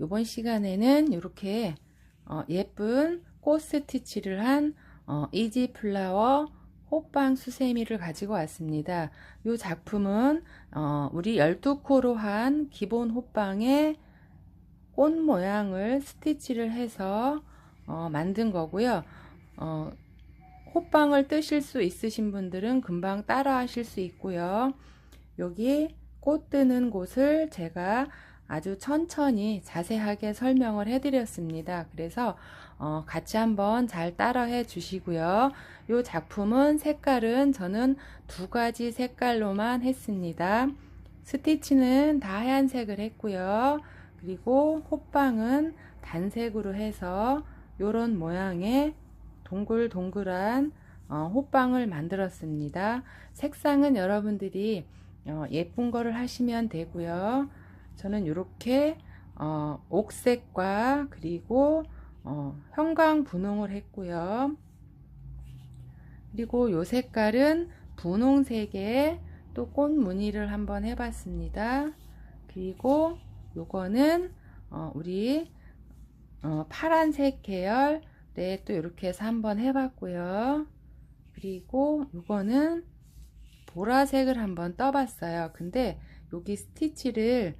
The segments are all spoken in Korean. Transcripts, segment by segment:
이번 시간에는 이렇게 예쁜 꽃 스티치를 한 이지 플라워 호빵 수세미를 가지고 왔습니다. 이 작품은 우리 12코로 한 기본 호빵에 꽃 모양을 스티치를 해서 만든 거고요. 호빵을 뜨실 수 있으신 분들은 금방 따라 하실 수 있고요. 여기 꽃 뜨는 곳을 제가 아주 천천히 자세하게 설명을 해 드렸습니다. 그래서 같이 한번 잘 따라 해 주시고요. 이 작품은 색깔은 저는 두 가지 색깔로만 했습니다. 스티치는 다 하얀색을 했고요. 그리고 호빵은 단색으로 해서 이런 모양의 동글동글한 호빵을 만들었습니다. 색상은 여러분들이 예쁜 거를 하시면 되고요. 저는 이렇게 옥색과 그리고 형광 분홍을 했고요. 그리고 요 색깔은 분홍색에 또 꽃 무늬를 한번 해봤습니다. 그리고 요거는 우리 파란색 계열에 또 이렇게 해서 한번 해봤고요. 그리고 요거는 보라색을 한번 떠봤어요. 근데 여기 스티치를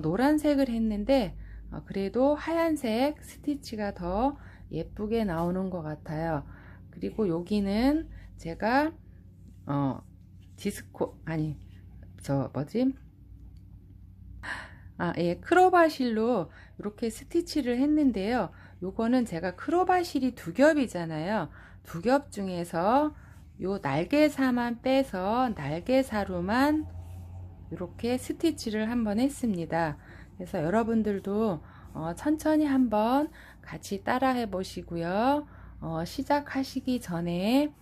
노란색을 했는데 그래도 하얀색 스티치가 더 예쁘게 나오는 것 같아요. 그리고 여기는 제가 크로바실로 이렇게 스티치를 했는데요. 요거는 제가 크로바실이 두 겹이잖아요. 두 겹 중에서 요 날개사만 빼서 날개사로만 이렇게 스티치를 한번 했습니다. 그래서 여러분들도 천천히 한번 같이 따라 해 보시고요. 시작하시기 전에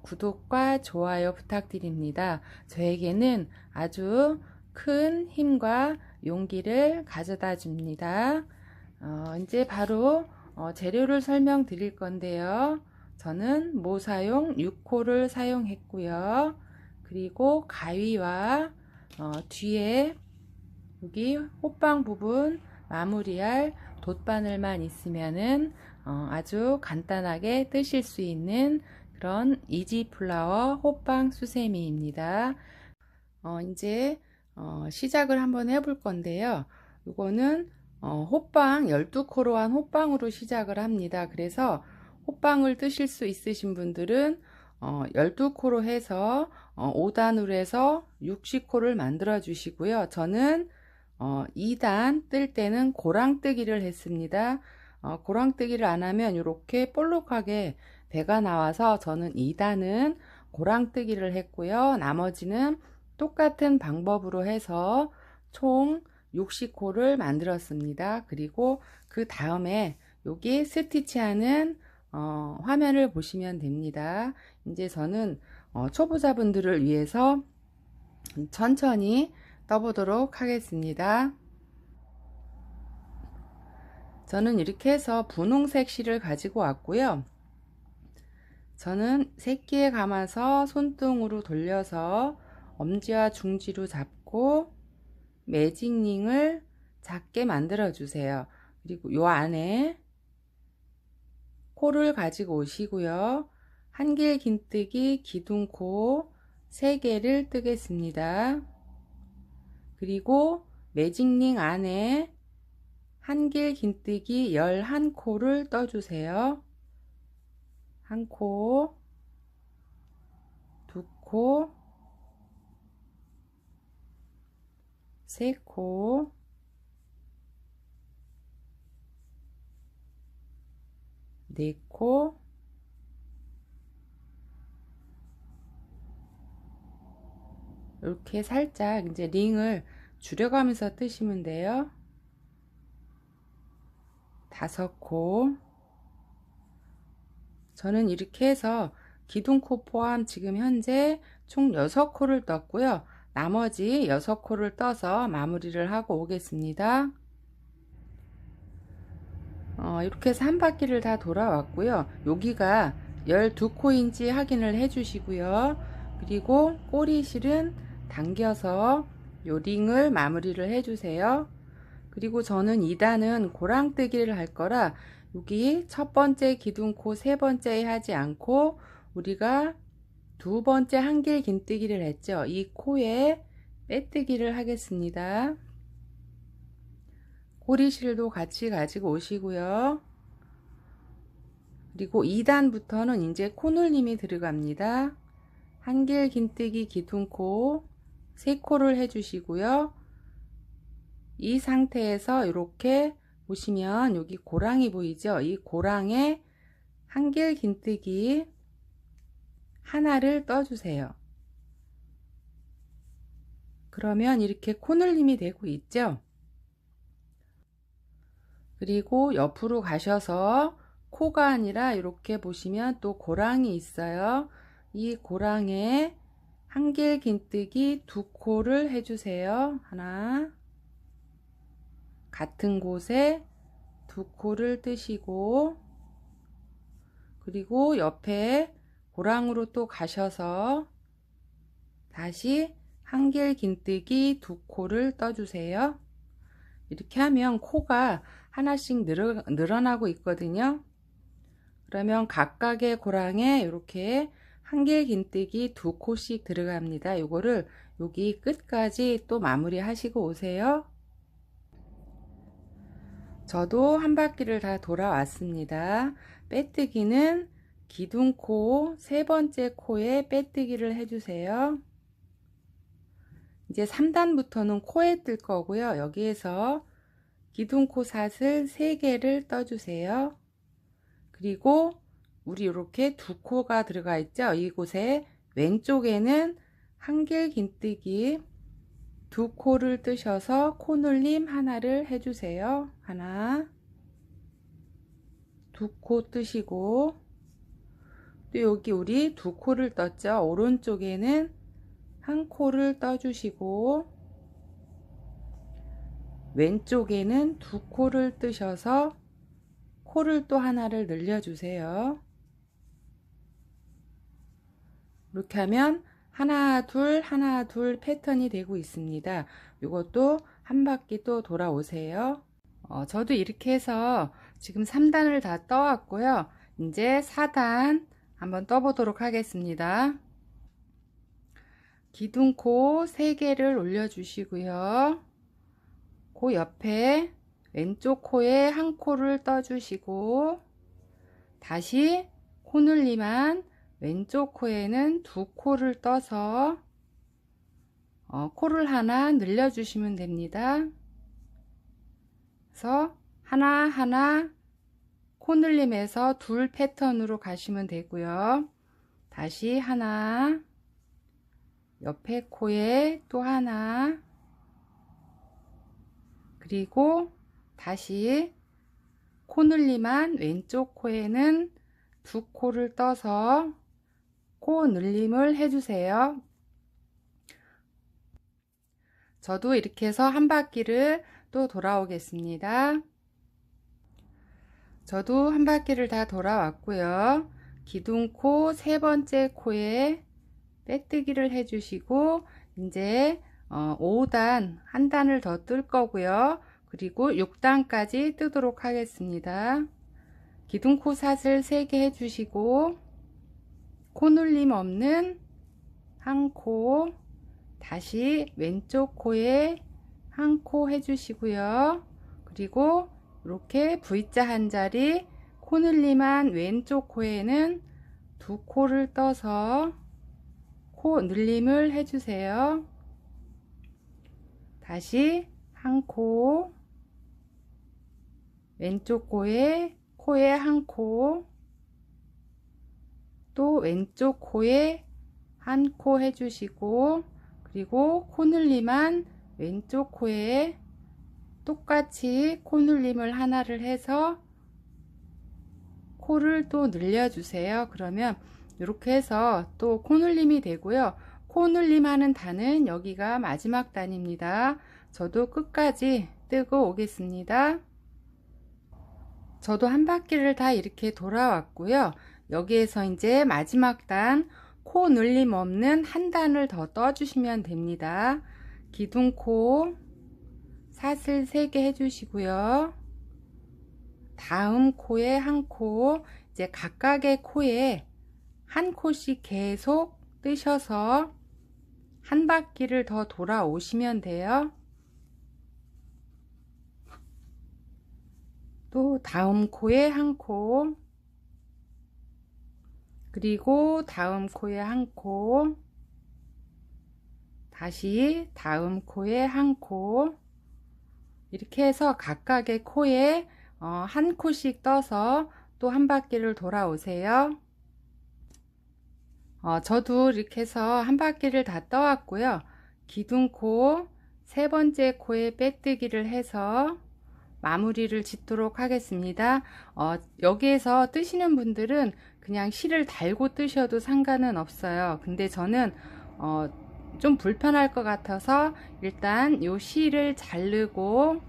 구독과 좋아요 부탁드립니다. 저에게는 아주 큰 힘과 용기를 가져다 줍니다. 이제 바로 재료를 설명드릴 건데요. 저는 모사용 6호를 사용했고요. 그리고 가위와 뒤에 여기 호빵 부분 마무리할 돗바늘만 있으면은 아주 간단하게 뜨실 수 있는 그런 이지 플라워 호빵 수세미입니다. 이제 시작을 한번 해볼 건데요. 이거는 호빵 12코로 한 호빵으로 시작을 합니다. 그래서 호빵을 뜨실 수 있으신 분들은 12코로 해서 5단으로 해서 60코를 만들어 주시고요. 저는 2단 뜰 때는 고랑뜨기를 했습니다. 고랑뜨기를 안 하면 이렇게 볼록하게 배가 나와서 저는 2단은 고랑뜨기를 했고요. 나머지는 똑같은 방법으로 해서 총 60코를 만들었습니다. 그리고 그 다음에 여기 스티치하는 화면을 보시면 됩니다. 이제 저는 초보자분들을 위해서 천천히 떠보도록 하겠습니다. 저는 이렇게 해서 분홍색 실을 가지고 왔고요. 저는 새끼에 감아서 손등으로 돌려서 엄지와 중지로 잡고 매직링을 작게 만들어 주세요. 그리고 요 안에 코를 가지고 오시고요. 한길 긴뜨기 기둥코 3개를 뜨겠습니다. 그리고 매직링 안에 한길 긴뜨기 11코를 떠주세요. 1코, 2코, 3코, 4코, 이렇게 살짝 이제 링을 줄여가면서 뜨시면 돼요. 5코. 저는 이렇게 해서 기둥코 포함 지금 현재 총 6코를 떴고요. 나머지 6코를 떠서 마무리를 하고 오겠습니다. 이렇게 해서 한 바퀴를 다 돌아왔고요. 여기가 12코인지 확인을 해 주시고요. 그리고 꼬리실은 당겨서 요 링을 마무리를 해 주세요. 그리고 저는 2단은 고랑뜨기를 할 거라 여기 첫 번째 기둥코 세 번째에 하지 않고 우리가 두 번째 한길 긴뜨기를 했죠. 이 코에 빼뜨기를 하겠습니다. 꼬리실도 같이 가지고 오시고요. 그리고 2단부터는 이제 코눌림이 들어갑니다. 한길 긴뜨기 기둥코 3코를 해주시고요. 이 상태에서 이렇게 보시면 여기 고랑이 보이죠? 이 고랑에 한길 긴뜨기 하나를 떠주세요. 그러면 이렇게 코눌림이 되고 있죠? 그리고 옆으로 가셔서 코가 아니라 이렇게 보시면 또 고랑이 있어요. 이 고랑에 한길 긴뜨기 2코를 해주세요. 하나, 같은 곳에 2코를 뜨시고, 그리고 옆에 고랑으로 또 가셔서 다시 한길 긴뜨기 2코를 떠주세요. 이렇게 하면 코가 하나씩 늘어나고 있거든요. 그러면 각각의 고랑에 이렇게 한길 긴뜨기 2코씩 들어갑니다. 이거를 여기 끝까지 또 마무리 하시고 오세요. 저도 한 바퀴를 다 돌아왔습니다. 빼뜨기는 기둥코 세 번째 코에 빼뜨기를 해주세요. 이제 3단부터는 코에 뜰 거고요. 여기에서 기둥코 사슬 3개를 떠주세요. 그리고 우리 이렇게 2코가 들어가 있죠. 이곳에 왼쪽에는 한길 긴뜨기 2코를 뜨셔서 코눌림 하나를 해주세요. 하나, 2코 뜨시고, 또 여기 우리 2코를 떴죠. 오른쪽에는 한 코를 떠주시고, 왼쪽에는 2코를 뜨셔서 코를 또 하나를 늘려주세요. 이렇게 하면 하나 둘 패턴이 되고 있습니다. 이것도 한 바퀴 또 돌아오세요. 저도 이렇게 해서 지금 3단을 다 떠왔고요. 이제 4단 한번 떠보도록 하겠습니다. 기둥코 3개를 올려주시고요. 그 옆에 왼쪽 코에 한 코를 떠주시고, 다시 코눌림한 왼쪽 코에는 2코를 떠서 코를 하나 늘려주시면 됩니다. 그래서 하나하나 코눌림에서 둘 패턴으로 가시면 되고요. 다시 하나, 옆에 코에 또 하나, 그리고 다시 코눌림한 왼쪽 코에는 2코를 떠서 코 눌림을 해주세요. 저도 이렇게 해서 한 바퀴를 또 돌아오겠습니다. 저도 한 바퀴를 다 돌아왔고요. 기둥코 세 번째 코에 빼뜨기를 해주시고, 이제 5단 한 단을 더 뜰 거고요. 그리고 6단까지 뜨도록 하겠습니다. 기둥코 사슬 3개 해주시고, 코눌림 없는 한 코, 다시 왼쪽 코에 한 코 해주시고요. 그리고 이렇게 V자 한 자리 코눌림한 왼쪽 코에는 2코를 떠서 코 눌림을 해주세요. 다시 한 코, 왼쪽 코에 한 코, 또 왼쪽 코에 한 코 해주시고, 그리고 코눌림한 왼쪽 코에 똑같이 코눌림을 하나를 해서 코를 또 늘려주세요. 그러면 이렇게 해서 또 코눌림이 되고요. 코눌림 하는 단은 여기가 마지막 단입니다. 저도 끝까지 뜨고 오겠습니다. 저도 한 바퀴를 다 이렇게 돌아왔고요. 여기에서 이제 마지막 단 코 눌림 없는 한 단을 더 떠주시면 됩니다. 기둥코 사슬 3개 해주시고요. 다음 코에 한 코, 이제 각각의 코에 한 코씩 계속 뜨셔서 한 바퀴를 더 돌아오시면 돼요. 또 다음 코에 한 코, 그리고 다음 코에 한 코, 다시 다음 코에 한 코, 이렇게 해서 각각의 코에 한 코씩 떠서 또 한 바퀴를 돌아오세요. 저도 이렇게 해서 한 바퀴를 다 떠왔고요. 기둥코 세 번째 코에 빼뜨기를 해서 마무리를 짓도록 하겠습니다. 여기에서 뜨시는 분들은 그냥 실을 달고 뜨셔도 상관은 없어요. 근데 저는 좀 불편할 것 같아서 일단 요 실을 자르고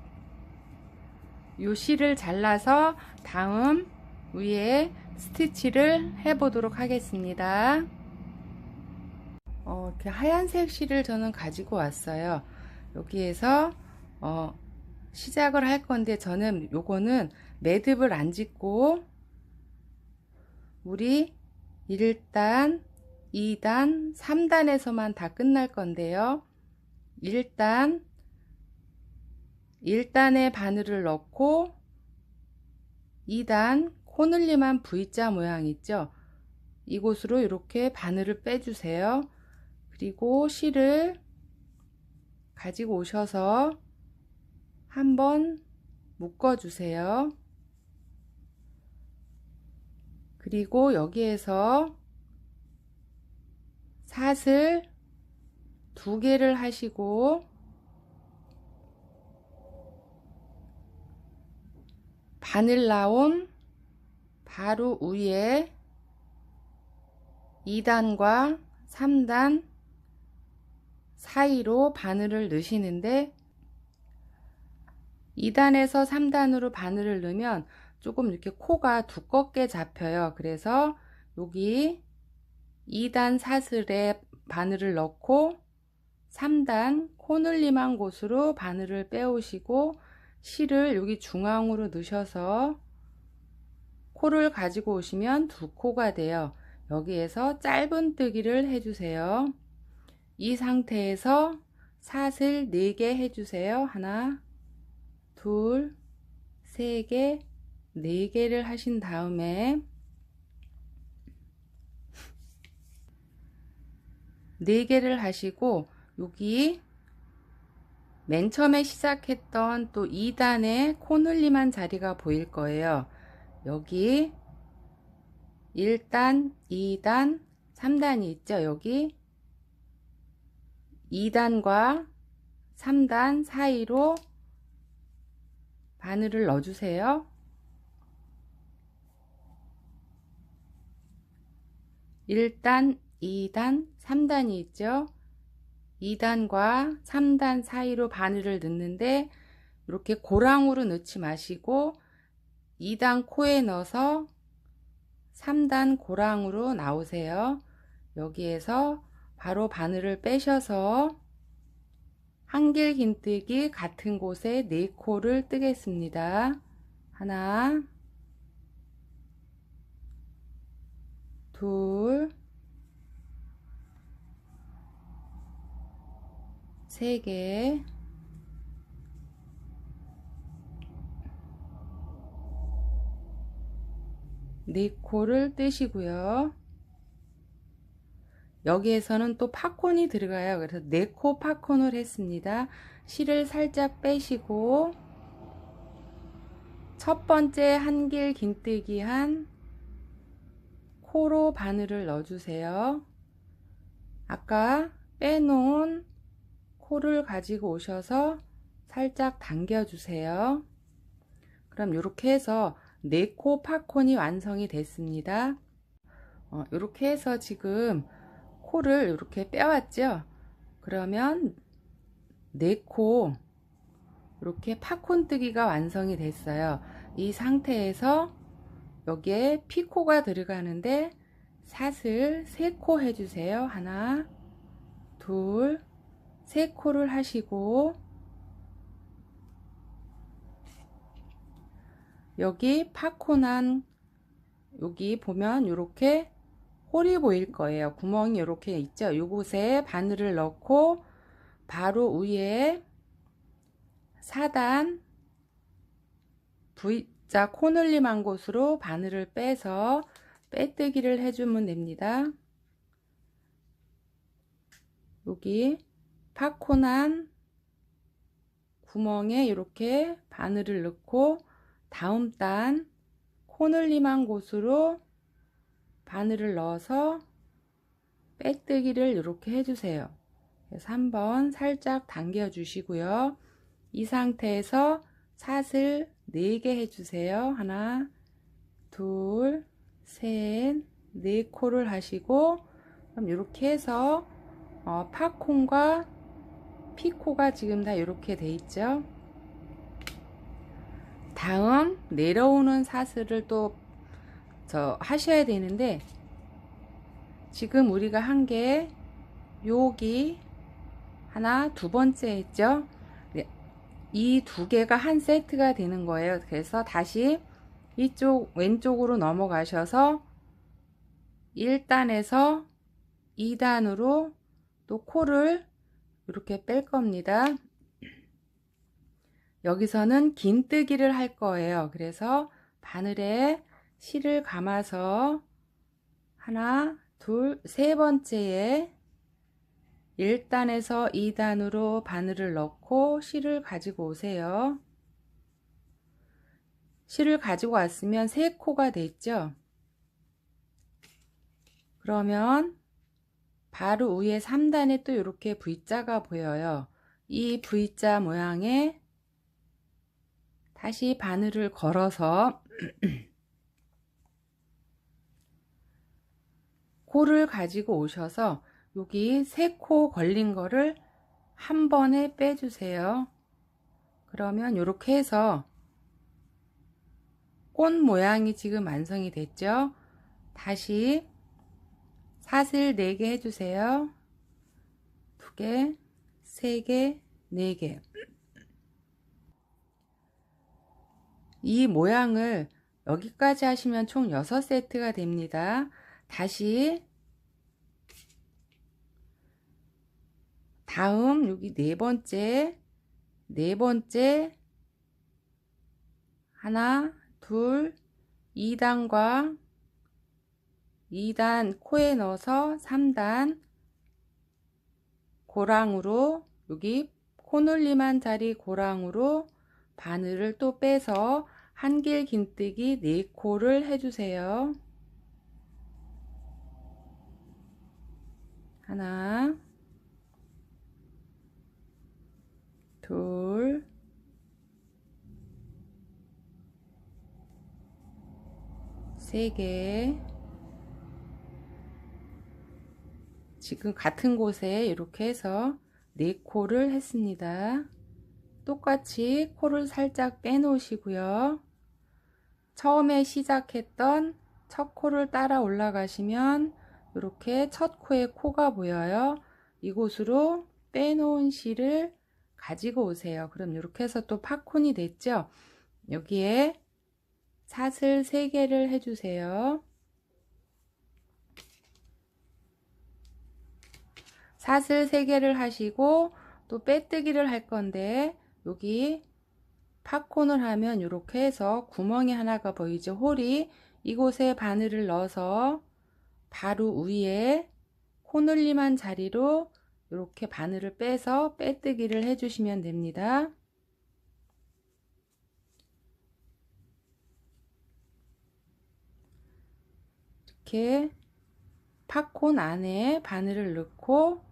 요 실을 잘라서 다음 위에 스티치를 해 보도록 하겠습니다. 이렇게 하얀색 실을 저는 가지고 왔어요. 여기에서 시작을 할 건데 저는 요거는 매듭을 안 짓고 우리 1단, 2단, 3단에서만 다 끝날 건데요. 1단에 바늘을 넣고 2단 코늘림한 V자 모양 있죠? 이곳으로 이렇게 바늘을 빼주세요. 그리고 실을 가지고 오셔서 한번 묶어 주세요. 그리고 여기에서 사슬 2개를 하시고 바늘 나온 바로 위에 2단과 3단 사이로 바늘을 넣으시는데 2단에서 3단으로 바늘을 넣으면 조금 이렇게 코가 두껍게 잡혀요. 그래서 여기 2단 사슬에 바늘을 넣고 3단 코늘림한 곳으로 바늘을 빼오시고 실을 여기 중앙으로 넣으셔서 코를 가지고 오시면 2코가 돼요. 여기에서 짧은 뜨기를 해주세요. 이 상태에서 사슬 4개 해주세요. 하나, 둘, 3개, 4개를 하신 다음에 4개를 하시고 여기 맨 처음에 시작했던 또 2단의 코늘림한 자리가 보일 거예요. 여기 1단, 2단, 3단이 있죠. 여기 2단과 3단 사이로 바늘을 넣어주세요. 1단, 2단, 3단이 있죠. 2단과 3단 사이로 바늘을 넣는데 이렇게 고랑으로 넣지 마시고 2단 코에 넣어서 3단 고랑으로 나오세요. 여기에서 바로 바늘을 빼셔서 한길 긴뜨기 같은 곳에 4코를 뜨겠습니다. 하나, 둘, 3개, 4코를 뜨시고요. 여기에서는 또 팝콘이 들어가요. 그래서 4코 팝콘을 했습니다. 실을 살짝 빼시고 첫 번째 한길 긴뜨기 한 코로 바늘을 넣어주세요. 아까 빼놓은 코를 가지고 오셔서 살짝 당겨주세요. 그럼 이렇게 해서 4코 팝콘이 완성이 됐습니다. 이렇게 해서 지금 코를 이렇게 빼왔죠. 그러면 4코 이렇게 팝콘 뜨기가 완성이 됐어요. 이 상태에서 여기에 피코가 들어가는데 사슬 3코 해주세요. 하나, 둘, 3코를 하시고 여기 파코난 여기 보면 이렇게 홀이 보일 거예요. 구멍이 이렇게 있죠. 요곳에 바늘을 넣고 바로 위에 4단 V자 코늘림한 곳으로 바늘을 빼서 빼뜨기를 해주면 됩니다. 여기 파코난 구멍에 이렇게 바늘을 넣고 다음 단 코늘림한 곳으로 바늘을 넣어서 빼뜨기를 이렇게 해주세요. 그래서 한번 살짝 당겨 주시고요. 이 상태에서 사슬 4개 해주세요. 하나, 둘, 셋, 4코를 하시고, 그럼 이렇게 해서 파콘과 피코가 지금 다 이렇게 돼 있죠. 다음 내려오는 사슬을 또 하셔야 되는데, 지금 우리가 한 게 여기 하나, 두 번째 했죠. 이 두 개가 한 세트가 되는 거예요. 그래서 다시 이쪽 왼쪽으로 넘어가셔서 1단에서 2단으로 또 코를 이렇게 뺄 겁니다. 여기서는 긴뜨기를 할 거예요. 그래서 바늘에 실을 감아서 하나, 둘, 세 번째에 1단에서 2단으로 바늘을 넣고 실을 가지고 오세요. 실을 가지고 왔으면 3코가 됐죠. 그러면 바로 위에 3단에 또 이렇게 V자가 보여요. 이 V자 모양에 다시 바늘을 걸어서 코를 가지고 오셔서 여기 3코 걸린 거를 한 번에 빼주세요. 그러면 이렇게 해서 꽃 모양이 지금 완성이 됐죠. 다시 사슬 4개 해주세요. 2개, 3개, 4개. 이 모양을 여기까지 하시면 총 6세트가 됩니다. 다시 다음 여기 네 번째 하나, 둘, 2단과 2단 코에 넣어서 3단 고랑으로 여기 코놀림한 자리 고랑으로 바늘을 또 빼서 한길 긴뜨기 4코를 해주세요. 하나, 둘, 세 개. 지금 같은 곳에 이렇게 해서 4코를 했습니다. 똑같이 코를 살짝 빼놓으시고요. 처음에 시작했던 첫 코를 따라 올라가시면 이렇게 첫 코에 코가 보여요. 이곳으로 빼놓은 실을 가지고 오세요. 그럼 이렇게 해서 또 팝콘이 됐죠. 여기에 사슬 3개를 해주세요. 사슬 3개를 하시고 또 빼뜨기를 할 건데 여기 팝콘을 하면 이렇게 해서 구멍이 하나가 보이죠. 홀이. 이곳에 바늘을 넣어서 바로 위에 코늘림한 자리로 이렇게 바늘을 빼서 빼뜨기를 해주시면 됩니다. 이렇게 팝콘 안에 바늘을 넣고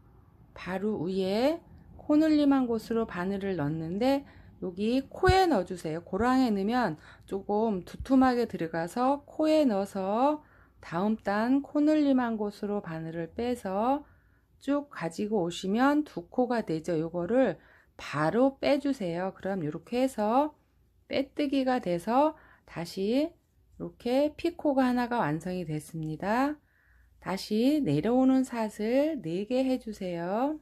바로 위에 코늘림한 곳으로 바늘을 넣는데 여기 코에 넣어주세요. 고랑에 넣으면 조금 두툼하게 들어가서 코에 넣어서 다음 단 코늘림한 곳으로 바늘을 빼서 쭉 가지고 오시면 2코가 되죠. 요거를 바로 빼주세요. 그럼 이렇게 해서 빼뜨기가 돼서 다시 이렇게 피코가 하나가 완성이 됐습니다. 다시 내려오는 사슬 4개 해주세요.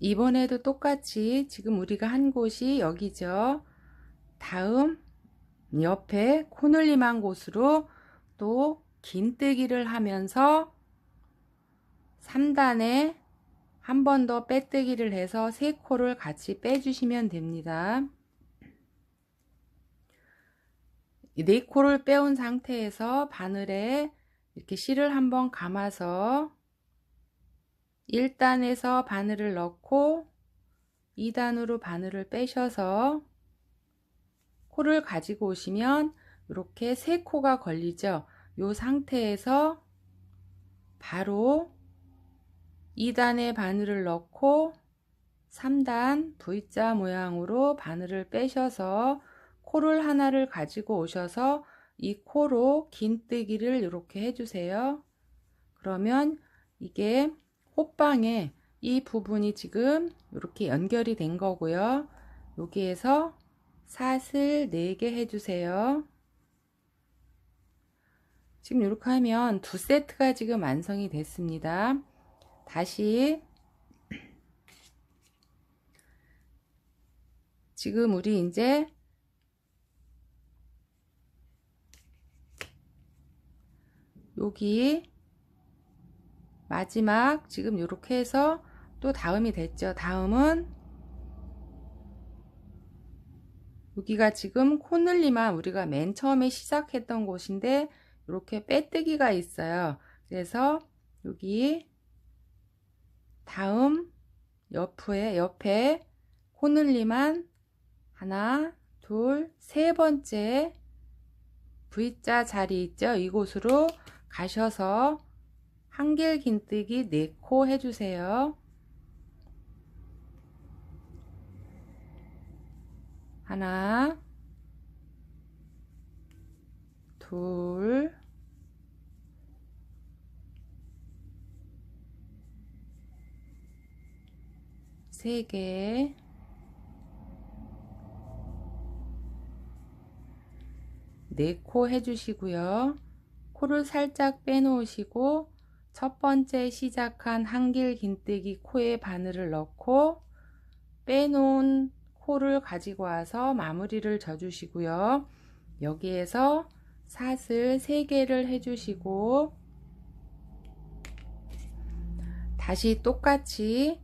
이번에도 똑같이 지금 우리가 한 곳이 여기죠. 다음 옆에 코늘림한 곳으로 또 긴뜨기를 하면서 3단에 한 번 더 빼뜨기를 해서 3코를 같이 빼주시면 됩니다. 4코를 빼온 상태에서 바늘에 이렇게 실을 한번 감아서 1단에서 바늘을 넣고 2단으로 바늘을 빼셔서 코를 가지고 오시면 이렇게 3코가 걸리죠. 이 상태에서 바로 2단에 바늘을 넣고 3단 V자 모양으로 바늘을 빼셔서 코를 하나를 가지고 오셔서 이 코로 긴뜨기를 이렇게 해주세요. 그러면 이게 호빵에 이 부분이 지금 이렇게 연결이 된 거고요. 여기에서 사슬 4개 해주세요. 지금 이렇게 하면 2세트가 지금 완성이 됐습니다. 다시 지금 우리 이제 여기 마지막 지금 이렇게 해서 또 다음이 됐죠. 다음은 여기가 지금 코늘림한 우리가 맨 처음에 시작했던 곳인데 이렇게 빼뜨기가 있어요. 그래서 여기 다음 옆에 코늘림한 하나, 둘, 세 번째 V자 자리 있죠? 이곳으로 가셔서 한길 긴뜨기 4코 해주세요. 하나, 둘, 세 개, 네 코 해주시고요. 코를 살짝 빼놓으시고 첫 번째 시작한 한길 긴뜨기 코에 바늘을 넣고 빼놓은 코를 가지고 와서 마무리를 져주시고요. 여기에서 사슬 3개를 해주시고 다시 똑같이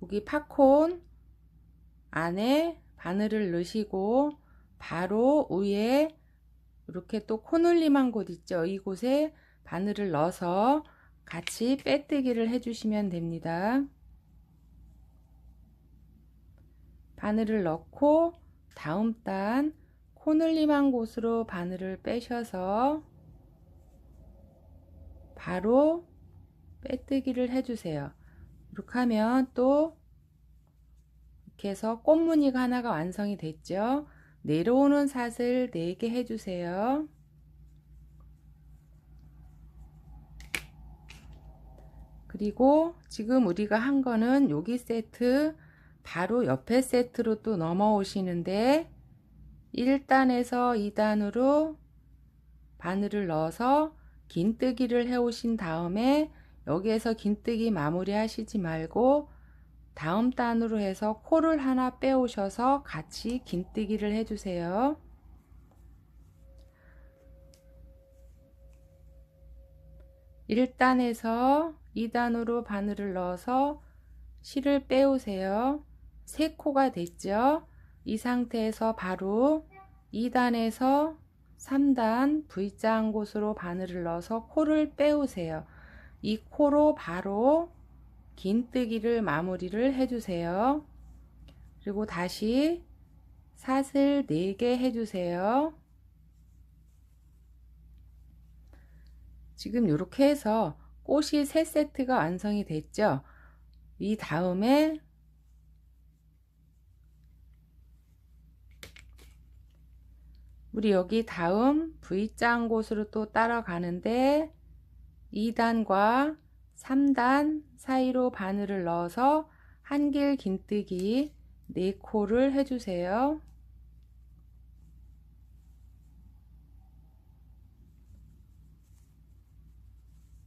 여기 팝콘 안에 바늘을 넣으시고 바로 위에 이렇게 또 코늘림한 곳 있죠. 이곳에 바늘을 넣어서 같이 빼뜨기를 해주시면 됩니다. 바늘을 넣고 다음 단 코늘림한 곳으로 바늘을 빼셔서 바로 빼뜨기를 해주세요. 이렇게 하면 또 이렇게 해서 꽃무늬가 하나가 완성이 됐죠. 내려오는 사슬 4개 해주세요. 그리고 지금 우리가 한 거는 여기 세트 바로 옆에 세트로 또 넘어오시는데 1단에서 2단으로 바늘을 넣어서 긴뜨기를 해 오신 다음에 여기에서 긴뜨기 마무리 하시지 말고 다음 단으로 해서 코를 하나 빼오셔서 같이 긴뜨기를 해주세요. (1단에서) 2단으로 바늘을 넣어서 실을 빼오세요. 3코가 됐죠. 이 상태에서 바로 2단에서 3단 V자 한 곳으로 바늘을 넣어서 코를 빼오세요. 이 코로 바로 긴뜨기를 마무리를 해주세요. 그리고 다시 사슬 4개 해주세요. 지금 이렇게 해서 꽃이 3세트가 완성이 됐죠. 이 다음에 우리 여기 다음 V자 한 곳으로 또 따라가는데 2단과 3단 사이로 바늘을 넣어서 한길 긴뜨기 4코를 해주세요.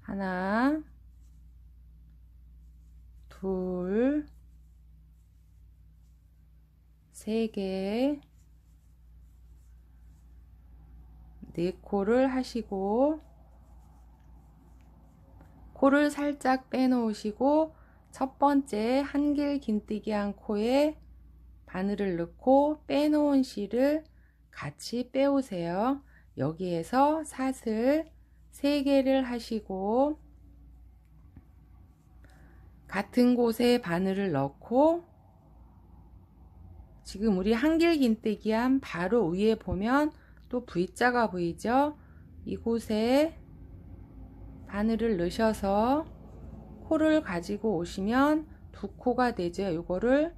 하나, 둘, 세 개, 네 코를 하시고 코를 살짝 빼놓으시고 첫 번째 한길 긴뜨기 한 코에 바늘을 넣고 빼놓은 실을 같이 빼오세요. 여기에서 사슬 3개를 하시고 같은 곳에 바늘을 넣고 지금 우리 한길 긴뜨기 한 바로 위에 보면 또 V자가 보이죠? 이곳에 바늘을 넣으셔서 코를 가지고 오시면 2코가 되죠. 이거를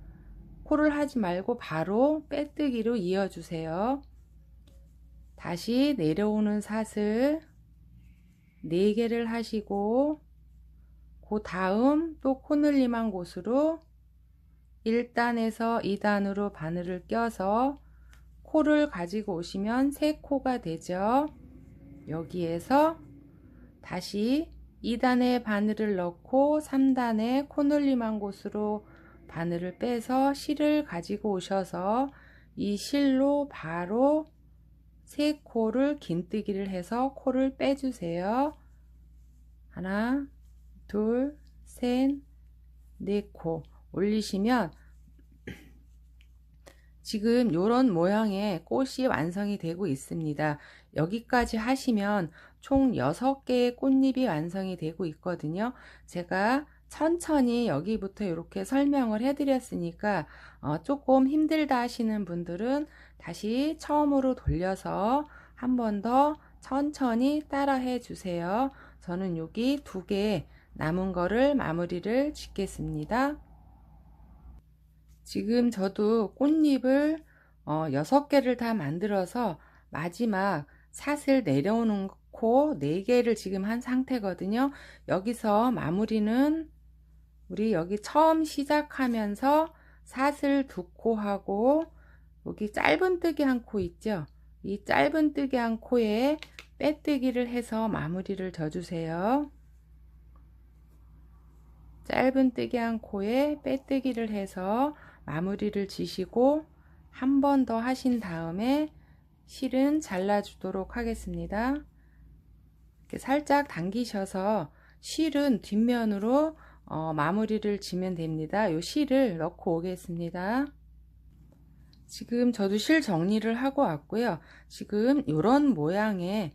코를 하지 말고 바로 빼뜨기로 이어주세요. 다시 내려오는 사슬 4개를 하시고 그 다음 또 코늘림한 곳으로 1단에서 2단으로 바늘을 껴서 코를 가지고 오시면 3코가 되죠. 여기에서 다시 2단에 바늘을 넣고 3단에 코늘림한 곳으로 바늘을 빼서 실을 가지고 오셔서 이 실로 바로 3코를 긴뜨기를 해서 코를 빼주세요. 하나, 둘, 셋, 4코 올리시면 지금 이런 모양의 꽃이 완성이 되고 있습니다. 여기까지 하시면 총 6개의 꽃잎이 완성이 되고 있거든요. 제가 천천히 여기부터 이렇게 설명을 해 드렸으니까 조금 힘들다 하시는 분들은 다시 처음으로 돌려서 한 번 더 천천히 따라 해 주세요. 저는 여기 2개 남은 거를 마무리를 짓겠습니다. 지금 저도 꽃잎을 6개를 다 만들어서 마지막 사슬 내려오는 코 4개를 지금 한 상태거든요. 여기서 마무리는 우리 여기 처음 시작하면서 사슬 2코 하고 여기 짧은뜨기 한 코 있죠. 이 짧은뜨기 한 코에 빼뜨기를 해서 마무리를 져주세요. 짧은뜨기 한 코에 빼뜨기를 해서 마무리를 지시고 한 번 더 하신 다음에 실은 잘라 주도록 하겠습니다. 이렇게 살짝 당기셔서 실은 뒷면으로 마무리를 지면 됩니다. 요 실을 넣고 오겠습니다. 지금 저도 실 정리를 하고 왔고요. 지금 이런 모양의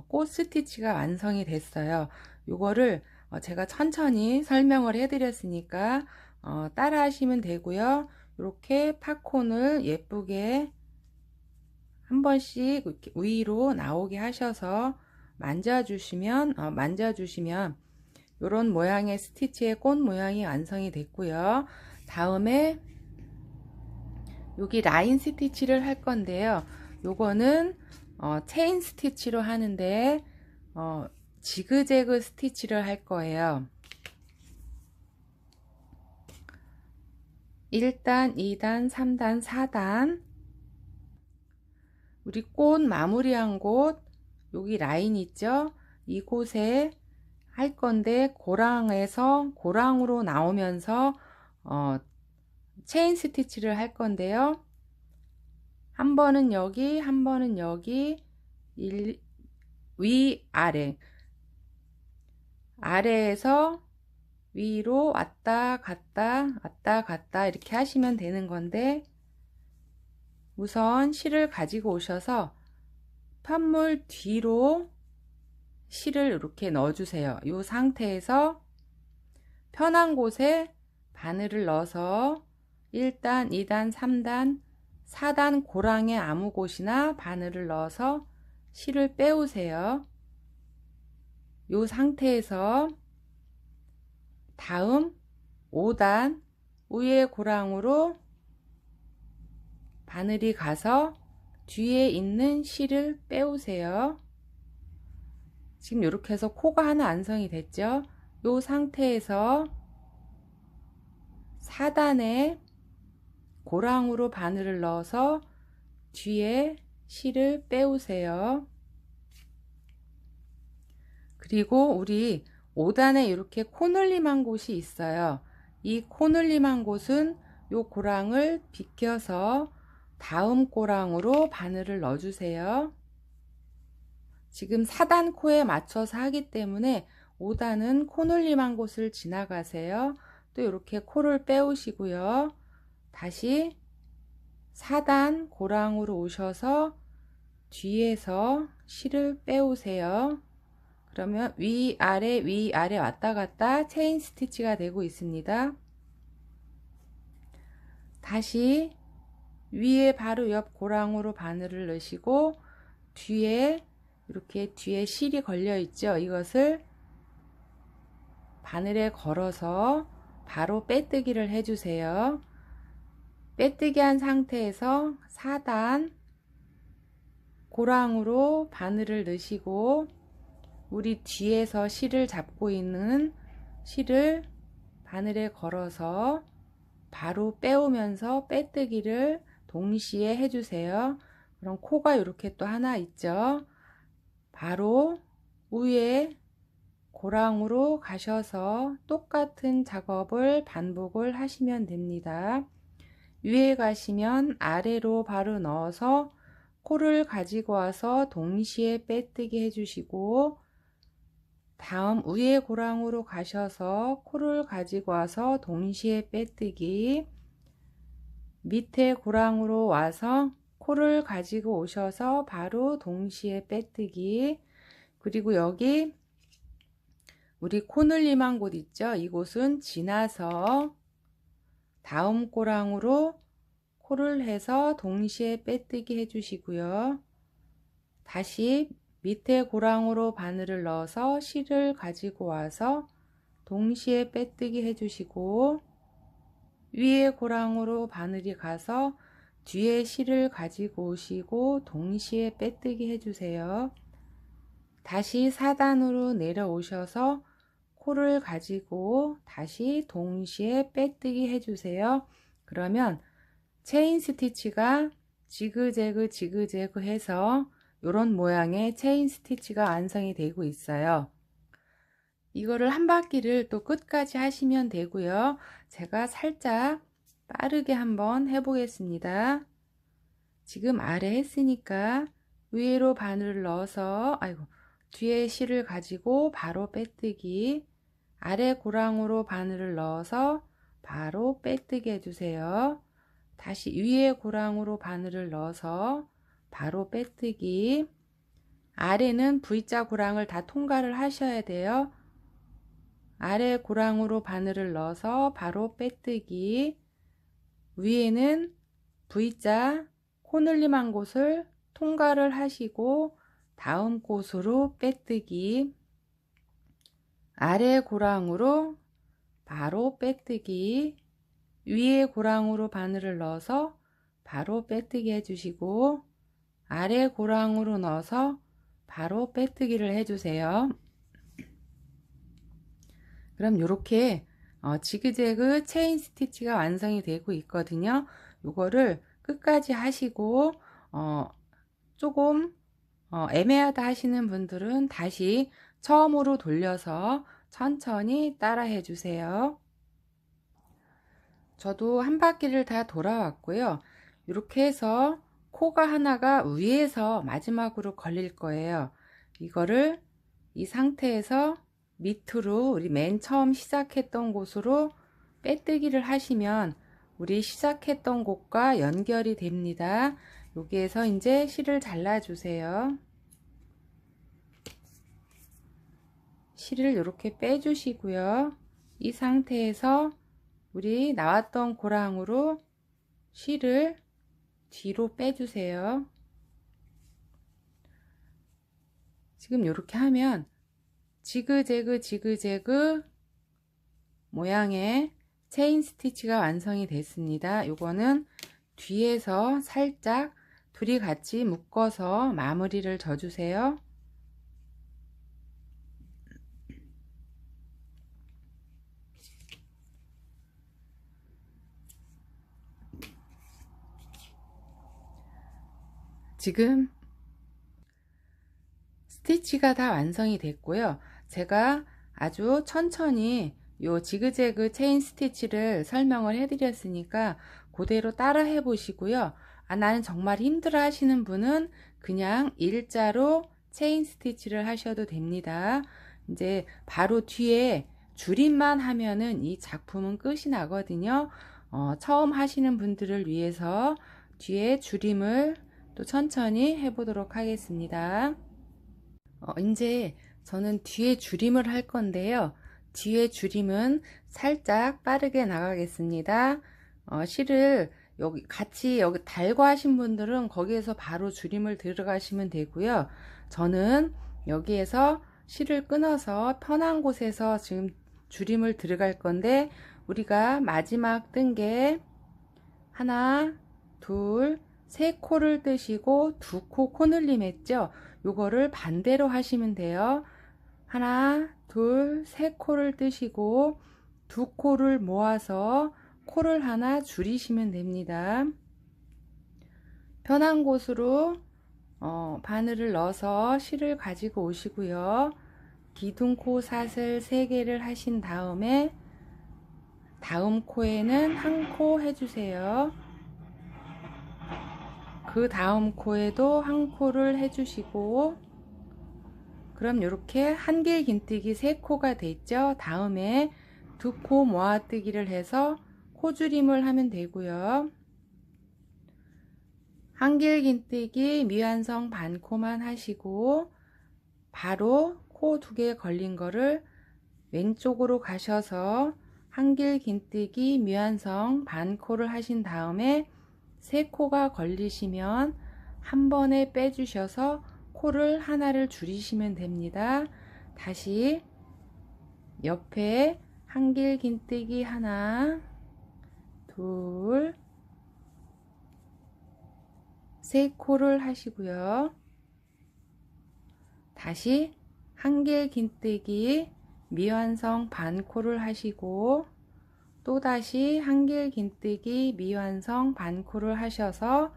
꽃 스티치가 완성이 됐어요. 요거를 제가 천천히 설명을 해 드렸으니까 따라 하시면 되고요. 이렇게 팝콘을 예쁘게 한 번씩 이렇게 위로 나오게 하셔서 만져주시면 이런 모양의 스티치의 꽃 모양이 완성이 됐고요. 다음에 여기 라인 스티치를 할 건데요. 요거는 체인 스티치로 하는데 지그재그 스티치를 할 거예요. 1단, 2단, 3단, 4단 우리 꽃 마무리한 곳 여기 라인 있죠? 이곳에 할 건데 고랑에서 고랑으로 나오면서 체인 스티치를 할 건데요. 한 번은 여기, 한 번은 여기, 위, 아래. 아래에서 위로 왔다 갔다 이렇게 하시면 되는 건데 우선 실을 가지고 오셔서 편물 뒤로 실을 이렇게 넣어주세요. 이 상태에서 편한 곳에 바늘을 넣어서 1단, 2단, 3단, 4단 고랑의 아무 곳이나 바늘을 넣어서 실을 빼오세요. 이 상태에서 다음 5단 위에 고랑으로 바늘이 가서 뒤에 있는 실을 빼오세요. 지금 이렇게 해서 코가 하나 완성이 됐죠. 이 상태에서 4단에 고랑으로 바늘을 넣어서 뒤에 실을 빼오세요. 그리고 우리 5단에 이렇게 코늘림한 곳이 있어요. 이 코늘림한 곳은 요 고랑을 비껴서 다음 고랑으로 바늘을 넣어주세요. 지금 4단 코에 맞춰서 하기 때문에 5단은 코늘림한 곳을 지나가세요. 또 이렇게 코를 빼오시고요. 다시 4단 고랑으로 오셔서 뒤에서 실을 빼오세요. 그러면 위아래 왔다 갔다 체인 스티치가 되고 있습니다. 다시 위에 바로 옆 고랑으로 바늘을 넣으시고 뒤에 이렇게 뒤에 실이 걸려 있죠. 이것을 바늘에 걸어서 바로 빼뜨기를 해주세요. 빼뜨기 한 상태에서 4단 고랑으로 바늘을 넣으시고 우리 뒤에서 실을 잡고 있는 실을 바늘에 걸어서 바로 빼오면서 빼뜨기를 동시에 해주세요. 그럼 코가 이렇게 또 하나 있죠. 바로 위에 고랑으로 가셔서 똑같은 작업을 반복을 하시면 됩니다. 위에 가시면 아래로 바로 넣어서 코를 가지고 와서 동시에 빼뜨기 해주시고, 다음 위에 고랑으로 가셔서 코를 가지고 와서 동시에 빼뜨기, 밑에 고랑으로 와서 코를 가지고 오셔서 바로 동시에 빼뜨기, 그리고 여기 우리 코늘림한 곳 있죠? 이곳은 지나서 다음 고랑으로 코를 해서 동시에 빼뜨기 해주시고요. 다시 밑에 고랑으로 바늘을 넣어서 실을 가지고 와서 동시에 빼뜨기 해주시고, 위에 고랑으로 바늘이 가서 뒤에 실을 가지고 오시고 동시에 빼뜨기 해주세요. 다시 4단으로 내려오셔서 코를 가지고 다시 동시에 빼뜨기 해주세요. 그러면 체인 스티치가 지그재그 지그재그 해서 이런 모양의 체인 스티치가 완성이 되고 있어요. 이거를 한 바퀴를 또 끝까지 하시면 되고요. 제가 살짝 빠르게 한번 해보겠습니다. 지금 아래 했으니까 위로 바늘을 넣어서 뒤에 실을 가지고 바로 빼뜨기, 아래 고랑으로 바늘을 넣어서 바로 빼뜨기 해주세요. 다시 위에 고랑으로 바늘을 넣어서 바로 빼뜨기, 아래는 V자 고랑을 다 통과를 하셔야 돼요. 아래 고랑으로 바늘을 넣어서 바로 빼뜨기, 위에는 V자 코늘림한 곳을 통과를 하시고 다음 곳으로 빼뜨기, 아래 고랑으로 바로 빼뜨기, 위에 고랑으로 바늘을 넣어서 바로 빼뜨기 해주시고, 아래 고랑으로 넣어서 바로 빼뜨기를 해주세요. 그럼 이렇게 지그재그 체인 스티치가 완성이 되고 있거든요. 이거를 끝까지 하시고 조금 애매하다 하시는 분들은 다시 처음으로 돌려서 천천히 따라 해 주세요. 저도 한 바퀴를 다 돌아왔고요. 이렇게 해서 코가 하나가 위에서 마지막으로 걸릴 거예요. 이거를 이 상태에서 밑으로 우리 맨 처음 시작했던 곳으로 빼뜨기를 하시면 우리 시작했던 곳과 연결이 됩니다. 여기에서 이제 실을 잘라 주세요. 실을 이렇게 빼주시고요. 이 상태에서 우리 나왔던 고랑으로 실을 뒤로 빼주세요. 지금 이렇게 하면 지그재그 지그재그 모양의 체인 스티치가 완성이 됐습니다. 요거는 뒤에서 살짝 둘이 같이 묶어서 마무리를 져주세요. 지금 스티치가 다 완성이 됐고요. 제가 아주 천천히 요 지그재그 체인 스티치를 설명을 해드렸으니까 그대로 따라 해보시고요. 나는 정말 힘들어 하시는 분은 그냥 일자로 체인 스티치를 하셔도 됩니다. 이제 바로 뒤에 줄임만 하면은 이 작품은 끝이 나거든요. 처음 하시는 분들을 위해서 뒤에 줄임을 또 천천히 해보도록 하겠습니다. 이제 저는 뒤에 줄임을 할 건데요. 뒤에 줄임은 살짝 빠르게 나가겠습니다. 실을 여기 같이 여기 달고 하신 분들은 거기에서 바로 줄임을 들어가시면 되고요. 저는 여기에서 실을 끊어서 편한 곳에서 지금 줄임을 들어갈 건데, 우리가 마지막 뜬 게 하나, 둘, 세 코를 뜨시고 두 코 코늘림 했죠? 요거를 반대로 하시면 돼요. 하나, 둘, 세 코를 뜨시고 두 코를 모아서 코를 하나 줄이시면 됩니다. 편한 곳으로 바늘을 넣어서 실을 가지고 오시고요. 기둥코 사슬 3개를 하신 다음에 다음 코에는 한 코 해주세요. 그 다음 코에도 한 코를 해주시고, 그럼 이렇게 한길긴뜨기 3코가 됐죠. 다음에 2코 모아뜨기를 해서 코줄임을 하면 되고요. 한길긴뜨기 미완성 반코만 하시고, 바로 코 2개 걸린 거를 왼쪽으로 가셔서 한길긴뜨기 미완성 반코를 하신 다음에 3코가 걸리시면 한 번에 빼주셔서 코를 하나를 줄이시면 됩니다. 다시 옆에 한길긴뜨기 하나, 둘, 3코를 하시고요. 다시 한길긴뜨기 미완성 반코를 하시고, 또다시 한길긴뜨기 미완성 반코를 하셔서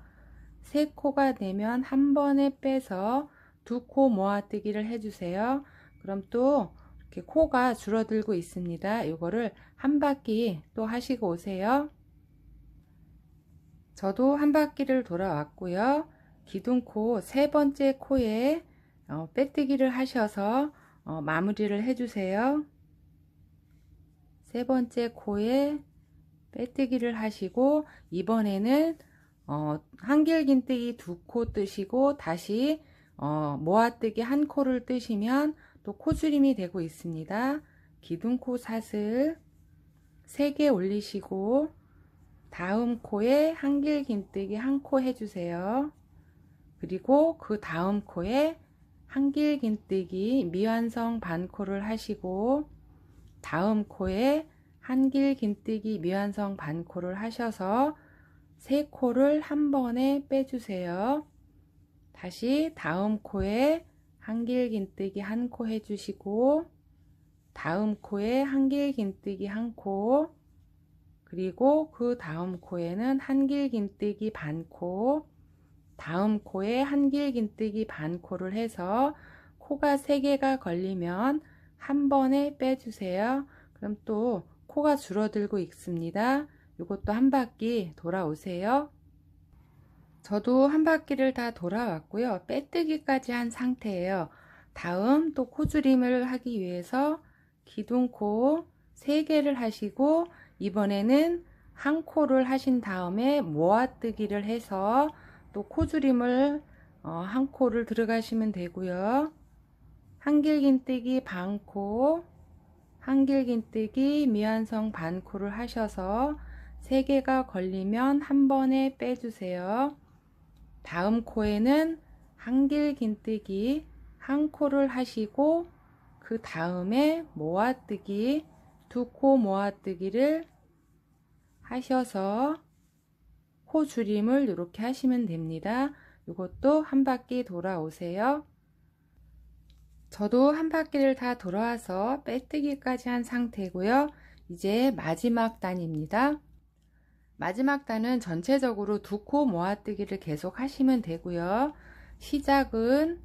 3코가 되면 한 번에 빼서 2코 모아뜨기를 해주세요. 그럼 또 이렇게 코가 줄어들고 있습니다. 이거를 한 바퀴 또 하시고 오세요. 저도 한 바퀴를 돌아왔고요. 기둥코 3번째 코에 빼뜨기를 하셔서 마무리를 해주세요. 3번째 코에 빼뜨기를 하시고, 이번에는 한길긴뜨기 2코 뜨시고 다시 모아뜨기 1코를 뜨시면 또 코줄임이 되고 있습니다. 기둥코 사슬 3개 올리시고 다음 코에 한길긴뜨기 1코 해주세요. 그리고 그 다음 코에 한길긴뜨기 미완성 반코를 하시고, 다음 코에 한길긴뜨기 미완성 반코를 하셔서 3코를 한 번에 빼주세요. 다시 다음 코에 한길긴뜨기 1코 해주시고, 다음 코에 한길긴뜨기 1코, 그리고 그 다음 코에는 한길긴뜨기 반코, 다음 코에 한길긴뜨기 반코를 해서 코가 3개가 걸리면 한 번에 빼주세요. 그럼 또 코가 줄어들고 있습니다. 이것도 한 바퀴 돌아오세요. 저도 한 바퀴를 다 돌아왔고요. 빼뜨기까지 한 상태예요. 다음 또 코줄임을 하기 위해서 기둥코 3개를 하시고, 이번에는 한 코를 하신 다음에 모아뜨기를 해서 또 코줄임을 한 코를 들어가시면 되고요. 한길긴뜨기 반코, 한길긴뜨기 미완성 반코를 하셔서 3개가 걸리면 한 번에 빼주세요. 다음 코에는 한길긴뜨기 1코를 하시고, 그 다음에 모아뜨기 2코 모아뜨기를 하셔서 코 줄임을 이렇게 하시면 됩니다. 이것도 한 바퀴 돌아오세요. 저도 한 바퀴를 다 돌아와서 빼뜨기까지 한 상태고요. 이제 마지막 단입니다. 마지막 단은 전체적으로 2코 모아뜨기를 계속 하시면 되고요. 시작은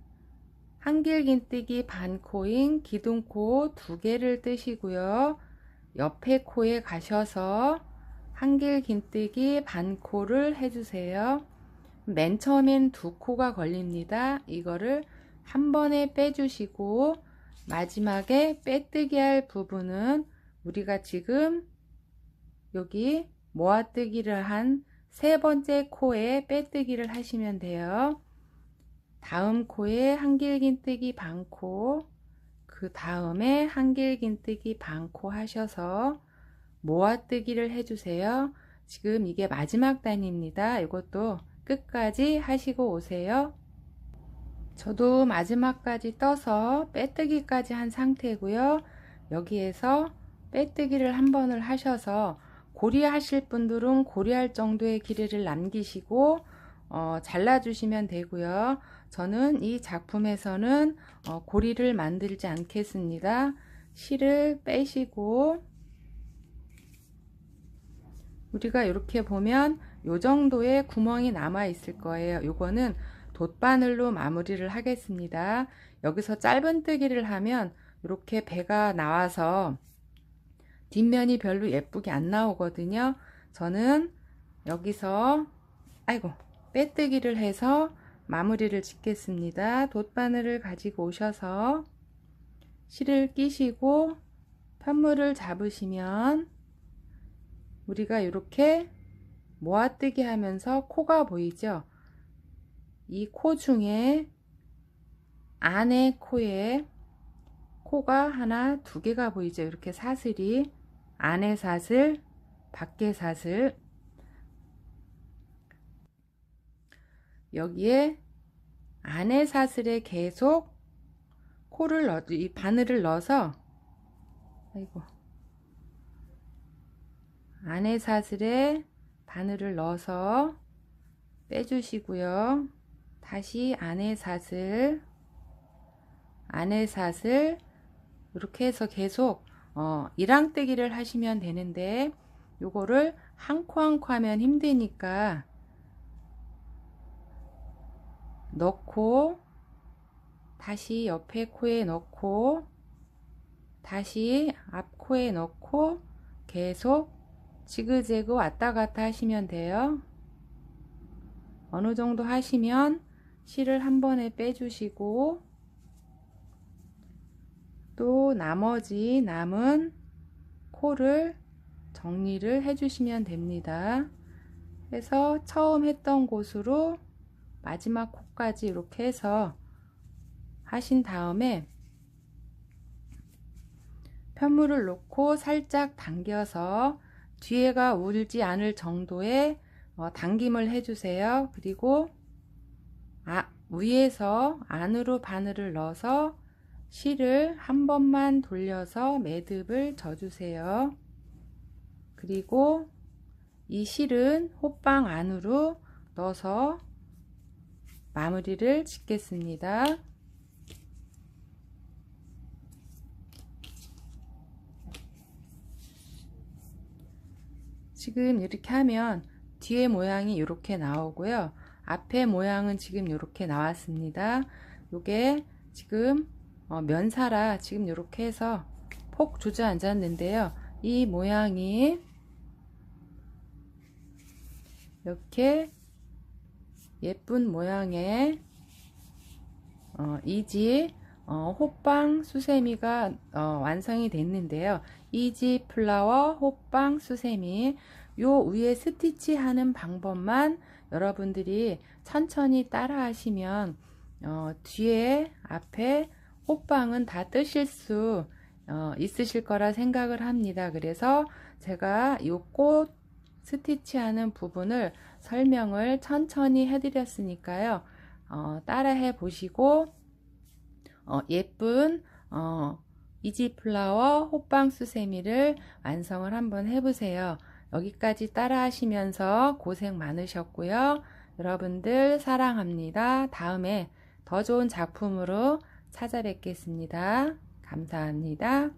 한길긴뜨기 반코인 기둥코 2개를 뜨시고요. 옆에 코에 가셔서 한길긴뜨기 반코를 해주세요. 맨 처음엔 두 코가 걸립니다. 이거를 한 번에 빼주시고 마지막에 빼뜨기 할 부분은 우리가 지금 여기 모아뜨기를 한 세 번째 코에 빼뜨기를 하시면 돼요. 다음 코에 한길긴뜨기 반코, 그 다음에 한길긴뜨기 반코 하셔서 모아뜨기를 해주세요. 지금 이게 마지막 단입니다. 이것도 끝까지 하시고 오세요. 저도 마지막까지 떠서 빼뜨기까지 한 상태고요. 여기에서 빼뜨기를 한 번을 하셔서 고리 하실 분들은 고리할 정도의 길이를 남기시고 잘라주시면 되고요. 저는 이 작품에서는 고리를 만들지 않겠습니다. 실을 빼시고 우리가 이렇게 보면 요 정도의 구멍이 남아 있을 거예요. 요거는 돗바늘로 마무리를 하겠습니다. 여기서 짧은뜨기를 하면 이렇게 배가 나와서 뒷면이 별로 예쁘게 안 나오거든요. 저는 여기서 빼뜨기를 해서 마무리를 짓겠습니다. 돗바늘을 가지고 오셔서 실을 끼시고 편물을 잡으시면 우리가 이렇게 모아뜨기 하면서 코가 보이죠? 이 코 중에 안에 코에 코가 하나, 두 개가 보이죠? 이렇게 사슬이 안에 사슬, 밖에 사슬. 여기에 안에 사슬에 계속 코를 이 바늘을 넣어서 안에 사슬에 바늘을 넣어서 빼주시고요. 다시 안에 사슬, 안에 사슬 이렇게 해서 계속 일항뜨기를 하시면 되는데 요거를 한 코 한 코 하면 힘드니까 넣고 다시 옆에 코에 넣고 다시 앞 코에 넣고 계속 지그재그 왔다 갔다 하시면 돼요. 어느 정도 하시면 실을 한 번에 빼주시고 또 나머지 남은 코를 정리를 해 주시면 됩니다. 해서 처음 했던 곳으로 마지막 코까지 이렇게 해서 하신 다음에 편물을 놓고 살짝 당겨서 뒤에가 울지 않을 정도의 당김을 해주세요. 그리고 위에서 안으로 바늘을 넣어서 실을 한 번만 돌려서 매듭을 져주세요. 그리고 이 실은 호빵 안으로 넣어서 마무리를 짓겠습니다. 지금 이렇게 하면 뒤에 모양이 이렇게 나오고요. 앞에 모양은 지금 이렇게 나왔습니다. 요게 지금 면사라 지금 이렇게 해서 폭 주저앉았는데요. 이 모양이 이렇게 예쁜 모양의 이지 호빵 수세미가 완성이 됐는데요. 이지 플라워 호빵 수세미, 요 위에 스티치 하는 방법만 여러분들이 천천히 따라 하시면 뒤에 앞에 호빵은 다 뜨실 수 있으실 거라 생각을 합니다. 그래서 제가 요 꽃 스티치 하는 부분을 설명을 천천히 해드렸으니까요. 따라 해 보시고 예쁜 이지플라워 호빵 수세미를 완성을 한번 해보세요. 여기까지 따라 하시면서 고생 많으셨고요. 여러분들 사랑합니다. 다음에 더 좋은 작품으로 찾아뵙겠습니다. 감사합니다.